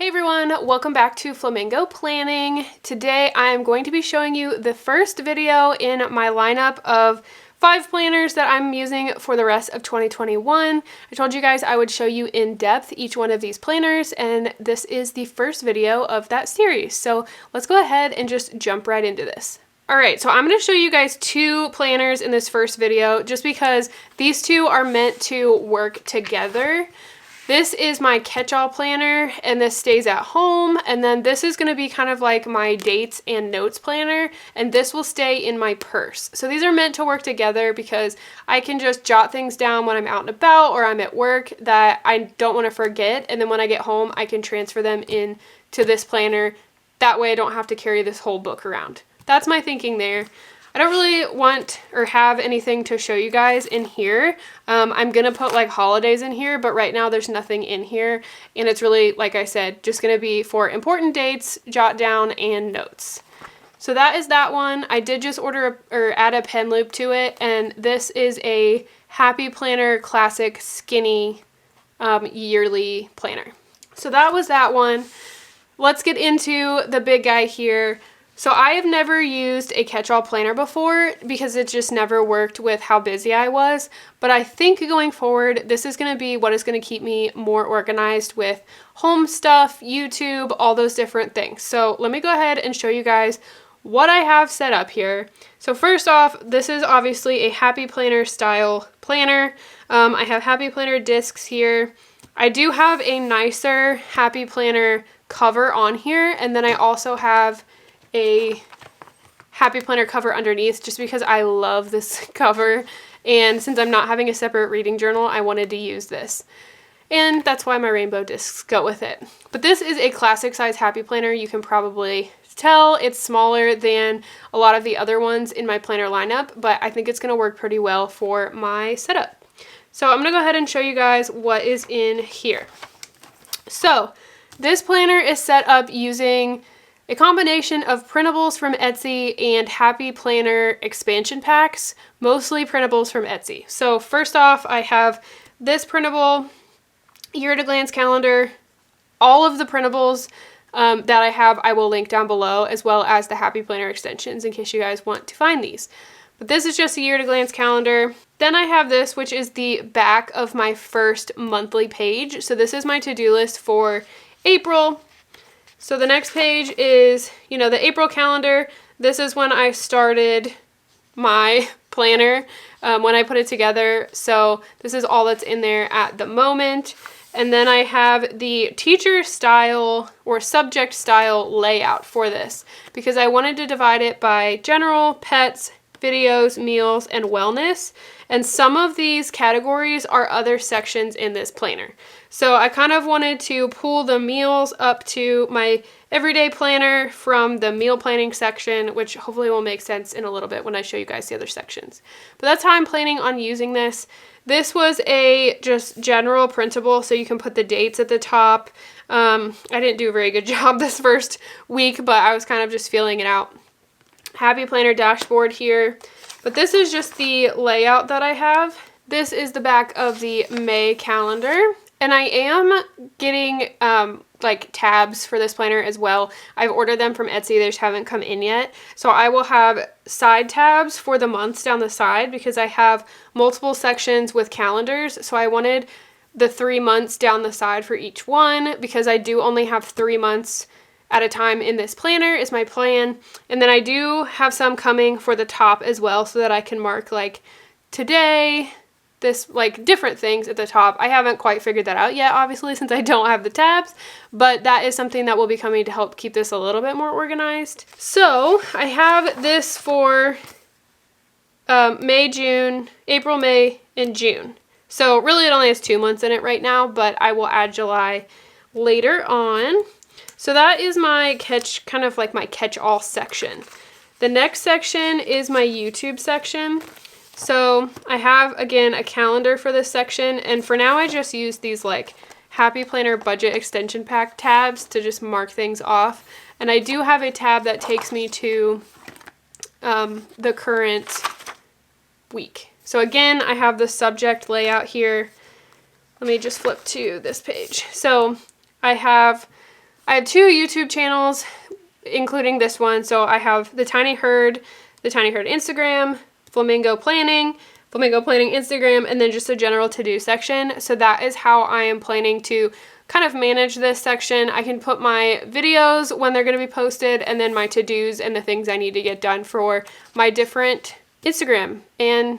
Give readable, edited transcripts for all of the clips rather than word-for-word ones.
everyone, welcome back to Flamingo Planning. Today I am going to be showing you the first video in my lineup of 5 planners that I'm using for the rest of 2021. I told you guys I would show you in depth each one of these planners, and this is the first video of that series. So let's go ahead and just jump right into this. Alright, so I'm going to show you guys 2 planners in this first video just because these 2 are meant to work together. This is my catch-all planner, and this stays at home, and then this is going to be kind of like my dates and notes planner, and this will stay in my purse. So these are meant to work together because I can just jot things down when I'm out and about or I'm at work that I don't want to forget, and then when I get home I can transfer them in to this planner. That way I don't have to carry this whole book around. That's my thinking there. I don't really want or have anything to show you guys in here. I'm going to put like holidays in here, but right now there's nothing in here. And it's really, like I said, just going to be for important dates, jot down, and notes. So that is that one. I did just order or add a pen loop to it. And this is a Happy Planner Classic Skinny yearly planner. So that was that one. Let's get into the big guy here. So I have never used a catch-all planner before because it just never worked with how busy I was. But I think going forward, this is going to be what is going to keep me more organized with home stuff, YouTube, all those different things. So let me go ahead and show you guys what I have set up here. So first off, this is obviously a Happy Planner style planner. I have Happy Planner discs here. I do have a nicer Happy Planner cover on here, and then I also have a Happy Planner cover underneath just because I love this cover, and since I'm not having a separate reading journal, I wanted to use this, and that's why my rainbow discs go with it. But this is a classic size Happy Planner. You can probably tell it's smaller than a lot of the other ones in my planner lineup, but I think it's going to work pretty well for my setup. So I'm going to go ahead and show you guys what is in here. So this planner is set up using a combination of printables from Etsy and Happy Planner expansion packs, mostly printables from Etsy. So first off, I have this printable year at a glance calendar. All of the printables that I have, I will link down below, as well as the Happy Planner extensions in case you guys want to find these. But this is just a year at a glance calendar. Then I have this, which is the back of my first monthly page. So this is my to-do list for April. So the next page is, the April calendar. This is when I started my planner, when I put it together. So this is all that's in there at the moment. And then I have the teacher style or subject style layout for this because I wanted to divide it by general, pets, videos, meals, and wellness. And some of these categories are other sections in this planner. So I kind of wanted to pull the meals up to my everyday planner from the meal planning section, which hopefully will make sense in a little bit when I show you guys the other sections. But that's how I'm planning on using this. This was a just general printable, so you can put the dates at the top. I didn't do a very good job this first week, but I was kind of just feeling it out. Happy Planner dashboard here. But this is just the layout that I have. This is the back of the May calendar. And I am getting like tabs for this planner as well. I've ordered them from Etsy. They just haven't come in yet. So I will have side tabs for the months down the side because I have multiple sections with calendars. So I wanted the 3 months down the side for each one because I do only have 3 months at a time in this planner is my plan. And then I do have some coming for the top as well so that I can mark like today, this like different things at the top. I haven't quite figured that out yet, obviously, since I don't have the tabs, but that is something that will be coming to help keep this a little bit more organized. So I have this for May, June, April, May, and June. So really it only has 2 months in it right now, but I will add July later on. So that is my kind of like my catch-all section. The next section is my YouTube section. So I have, again, a calendar for this section, and for now I just use these like Happy Planner budget extension pack tabs to just mark things off. And I do have a tab that takes me to the current week. So again, I have the subject layout here. Let me just flip to this page. So I have I have 2 YouTube channels, including this one. So I have the Tiny Herd Instagram, Flamingo Planning Instagram, and then just a general to-do section. So that is how I am planning to kind of manage this section. I can put my videos when they're going to be posted, and then my to-dos and the things I need to get done for my different Instagram and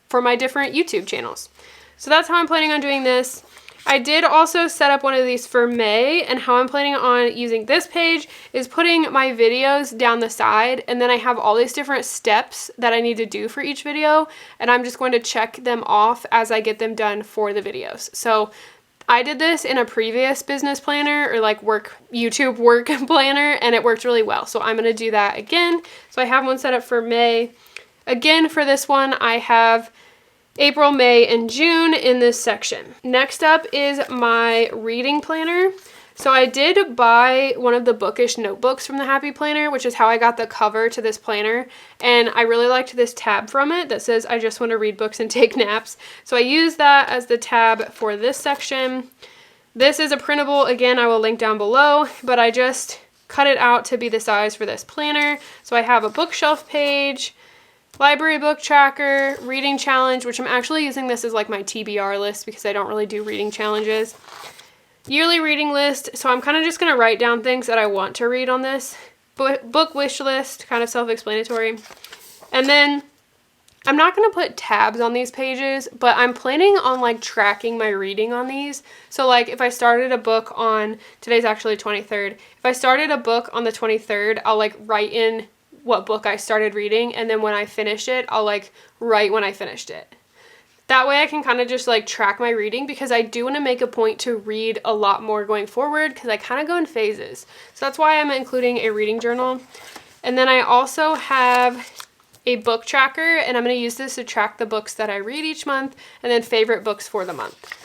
for my different YouTube channels. So that's how I'm planning on doing this. I did also set up one of these for May, and how I'm planning on using this page is putting my videos down the side, and then I have all these different steps that I need to do for each video, and I'm just going to check them off as I get them done for the videos. So I did this in a previous business planner, or like YouTube work planner, and it worked really well. So I'm going to do that again. So I have one set up for May. Again, for this one, I have April, May, and June in this section. Next up is my reading planner. So I did buy one of the bookish notebooks from the Happy Planner, which is how I got the cover to this planner. And I really liked this tab from it that says, I just want to read books and take naps. So I use that as the tab for this section. This is a printable. Again, I will link down below, but I just cut it out to be the size for this planner. So I have a bookshelf page, library book tracker, reading challenge, which I'm actually using this as like my TBR list because I don't really do reading challenges. Yearly reading list, so I'm kind of just going to write down things that I want to read on this. Book wish list, kind of self-explanatory. And then I'm not going to put tabs on these pages, but I'm planning on like tracking my reading on these. So like if I started a book on, today's actually 23rd, if I started a book on the 23rd, I'll like write in what book I started reading, and then when I finish it, I'll like write when I finished it. That way I can kind of just like track my reading, because I do want to make a point to read a lot more going forward, because I kind of go in phases. So that's why I'm including a reading journal. And then I also have a book tracker, and I'm going to use this to track the books that I read each month, and then favorite books for the month.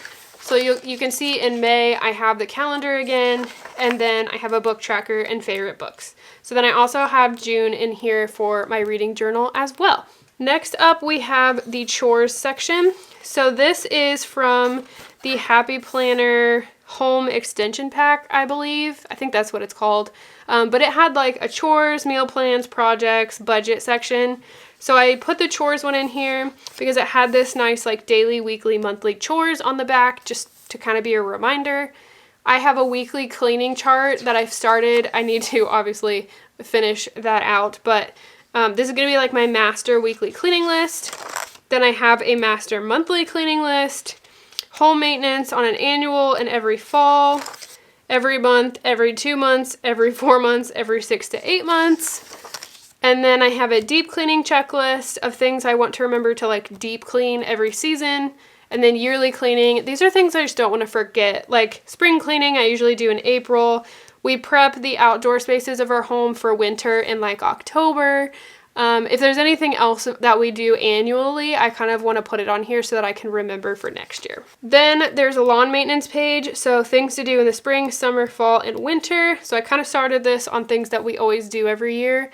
So you can see in May I have the calendar again, and then I have a book tracker and favorite books. So then I also have June in here for my reading journal as well. Next up, we have the chores section. So this is from the Happy Planner Home Extension Pack, I believe. I think that's what it's called. But it had like a chores, meal plans, projects, budget section. So I put the chores one in here because it had this nice like daily, weekly, monthly chores on the back, just to kind of be a reminder. I have a weekly cleaning chart that I've started. I need to obviously finish that out, but this is going to be like my master weekly cleaning list. Then I have a master monthly cleaning list, home maintenance on an annual and every fall, every month, every 2 months, every 4 months, every 6 to 8 months. And then I have a deep cleaning checklist of things I want to remember to like deep clean every season. And then yearly cleaning. These are things I just don't want to forget. Like spring cleaning, I usually do in April. We prep the outdoor spaces of our home for winter in like October. If there's anything else that we do annually, I kind of want to put it on here so that I can remember for next year. Then there's a lawn maintenance page. So things to do in the spring, summer, fall, and winter. So I kind of started this on things that we always do every year.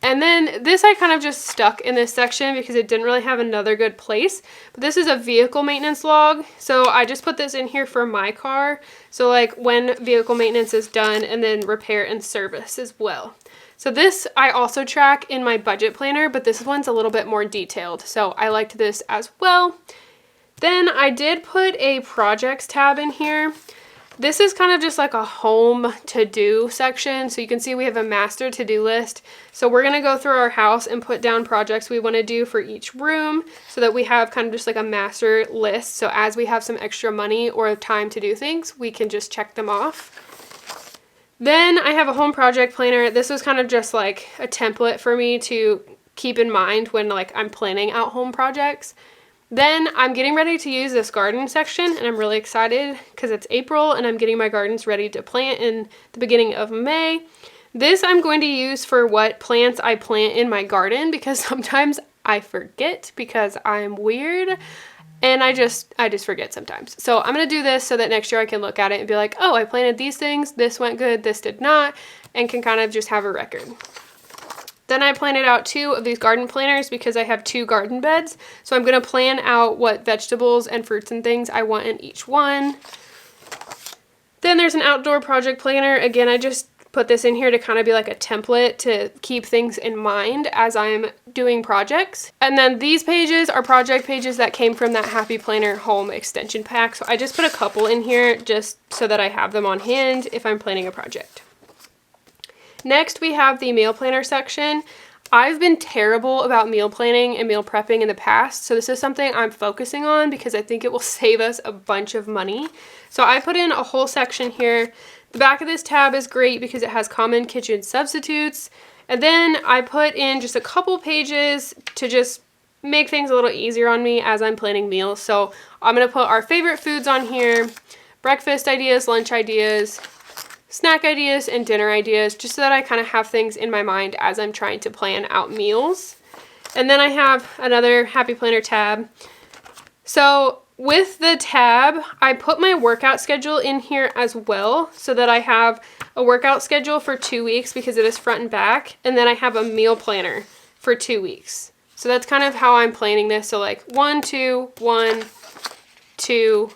And then this I kind of just stuck in this section because it didn't really have another good place. But this is a vehicle maintenance log. So I just put this in here for my car. So like when vehicle maintenance is done, and then repair and service as well. So this I also track in my budget planner, but this one's a little bit more detailed. So I liked this as well. Then I did put a projects tab in here. This is kind of just like a home to-do section. So you can see we have a master to-do list. So we're going to go through our house and put down projects we want to do for each room so that we have kind of just like a master list. So as we have some extra money or time to do things, we can just check them off. Then I have a home project planner. This was kind of just like a template for me to keep in mind when like I'm planning out home projects. Then I'm getting ready to use this garden section, and I'm really excited because it's April and I'm getting my gardens ready to plant in the beginning of May. This I'm going to use for what plants I plant in my garden, because sometimes I forget because I'm weird and I just forget sometimes. So I'm going to do this so that next year I can look at it and be like, oh, I planted these things, this went good, this did not, and can kind of just have a record. Then I planted out 2 of these garden planners because I have 2 garden beds. So I'm going to plan out what vegetables and fruits and things I want in each one. Then there's an outdoor project planner. Again, I just put this in here to kind of be like a template to keep things in mind as I'm doing projects. And then these pages are project pages that came from that Happy Planner home extension pack. So I just put a couple in here just so that I have them on hand if I'm planning a project. Next, we have the meal planner section. I've been terrible about meal planning and meal prepping in the past, so this is something I'm focusing on because I think it will save us a bunch of money. So I put in a whole section here. The back of this tab is great because it has common kitchen substitutes. And then I put in just a couple pages to just make things a little easier on me as I'm planning meals. So I'm going to put our favorite foods on here, breakfast ideas, lunch ideas, snack ideas, and dinner ideas, just so that I kind of have things in my mind as I'm trying to plan out meals. And then I have another Happy Planner tab. So with the tab, I put my workout schedule in here as well so that I have a workout schedule for 2 weeks because it is front and back, and then I have a meal planner for 2 weeks. So that's kind of how I'm planning this. So like 1, 2, 1, 2,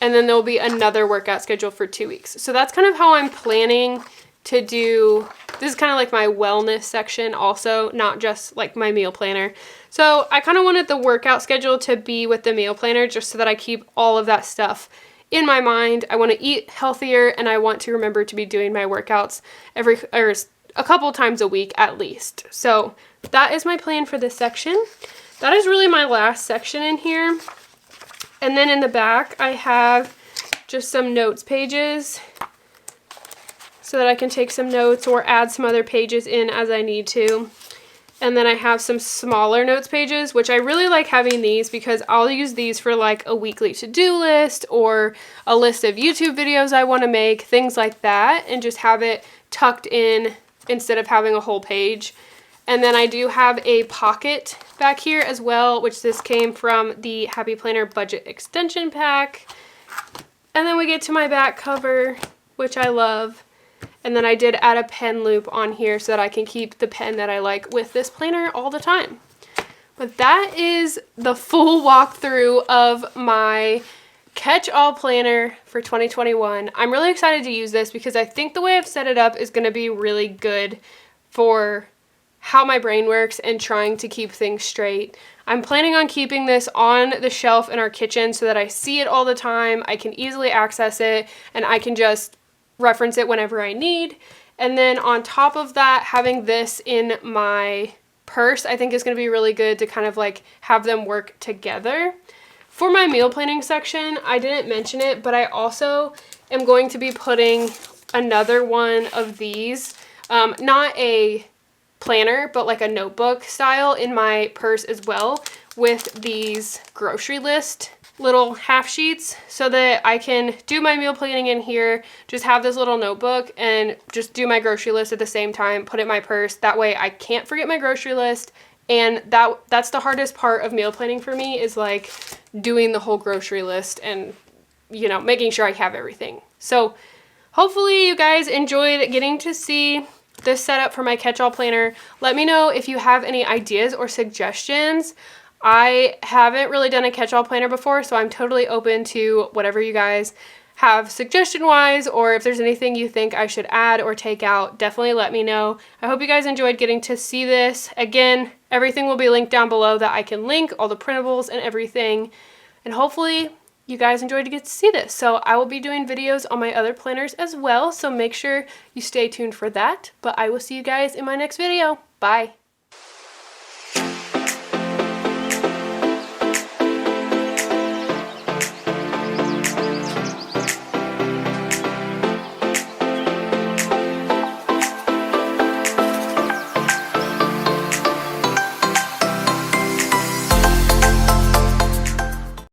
and then there'll be another workout schedule for 2 weeks. So that's kind of how I'm planning to do. This is kind of like my wellness section also, not just like my meal planner. So I kind of wanted the workout schedule to be with the meal planner just so that I keep all of that stuff in my mind. I want to eat healthier and I want to remember to be doing my workouts a couple times a week at least. So that is my plan for this section. That is really my last section in here. And then in the back, I have just some notes pages so that I can take some notes or add some other pages in as I need to. And then I have some smaller notes pages, which I really like having these because I'll use these for like a weekly to-do list or a list of YouTube videos I want to make, things like that, and just have it tucked in instead of having a whole page. And then I do have a pocket back here as well, which this came from the Happy Planner Budget Extension Pack. And then we get to my back cover, which I love. And then I did add a pen loop on here so that I can keep the pen that I like with this planner all the time. But that is the full walkthrough of my catch-all planner for 2021. I'm really excited to use this because I think the way I've set it up is going to be really good for how my brain works and trying to keep things straight. I'm planning on keeping this on the shelf in our kitchen so that I see it all the time, I can easily access it, and I can just reference it whenever I need. And then on top of that, having this in my purse I think is going to be really good to kind of like have them work together. For my meal planning section, I didn't mention it, but I also am going to be putting another one of these, not a planner, but like a notebook style in my purse as well, with these grocery list little half sheets so that I can do my meal planning in here, just have this little notebook and just do my grocery list at the same time, put it in my purse. That way I can't forget my grocery list. And that's the hardest part of meal planning for me, is like doing the whole grocery list and, you know, making sure I have everything. So hopefully you guys enjoyed getting to see this setup for my catch-all planner. Let me know if you have any ideas or suggestions. I haven't really done a catch-all planner before, so I'm totally open to whatever you guys have suggestion-wise, or if there's anything you think I should add or take out, definitely let me know. I hope you guys enjoyed getting to see this. Again, everything will be linked down below that I can link, all the printables and everything, and hopefully you guys enjoyed to get to see this. So I will be doing videos on my other planners as well, so make sure you stay tuned for that, but I will see you guys in my next video. Bye!